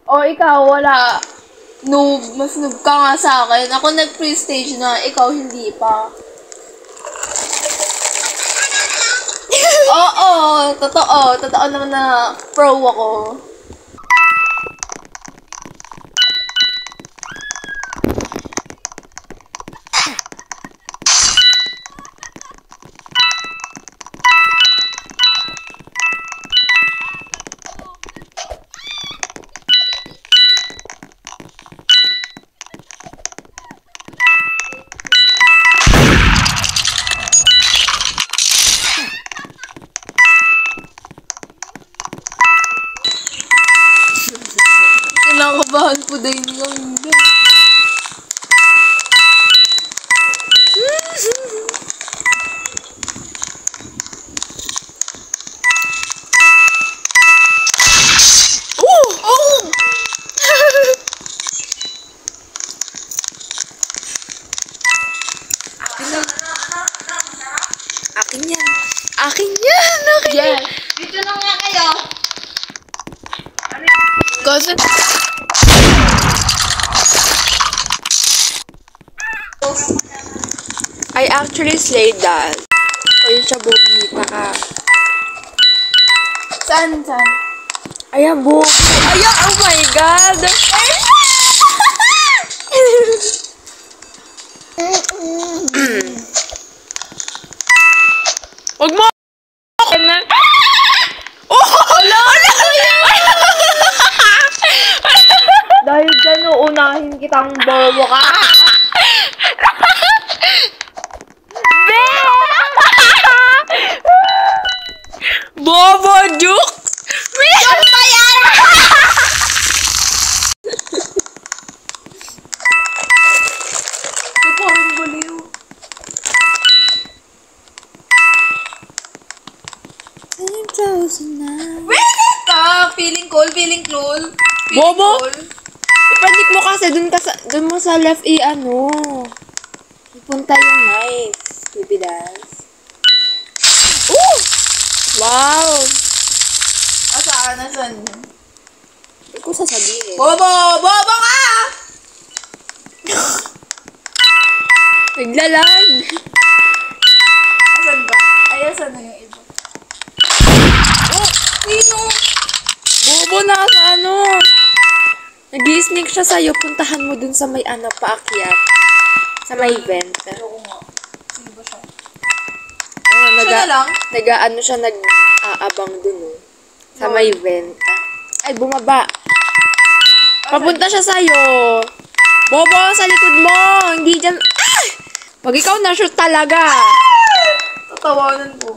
O ikaw, wala. Noob. Mas noob ka nga sa akin. Ako nag-pre-stage na. Ikaw, hindi pa. Oo, totoo. Totoo naman na pro ako. Kinakabahan po dahil nilang hindi. Akin yan. Akin yan. Akin yan. Yes. Dito na nga kayo. Kasi... I actually slayed that. O yun siya, bobita ka. Saan? Ayan, bobo. Ayan, oh my God. Huwag mo! Oh! Ala! Dahil dyan, uunahin kitang bobo ka. Bobo, Juke! Mayroon pa yan! Ito parang baliw. Wait ka! Feeling cool, feeling cool. Bobo! Ipanik mo kasi dun mo sa left ano. Ipunta yung knife. Stupid ass. Ooh! Wow! Nasaan? Hindi ko sasabihin. Bobo! Bobo ka! Naglalag. Asan ba? Ay, asan na yung iba? Oh! Sino? Bobo na sa ano. Nag-i-sneak siya sa'yo. Puntahan mo dun sa may ano, paakyat. Sa may vent. Ayoko nga. Sino ba siya? Oh, Siya na lang? Nag-ano siya, nag-aabang dun, oh. Sa may vent. Ay, bumaba. Papunta siya sa'yo. Bobo, sa likod mo. Hindi dyan. Ah! Pag ikaw na-shoot talaga. Tatawanan ko.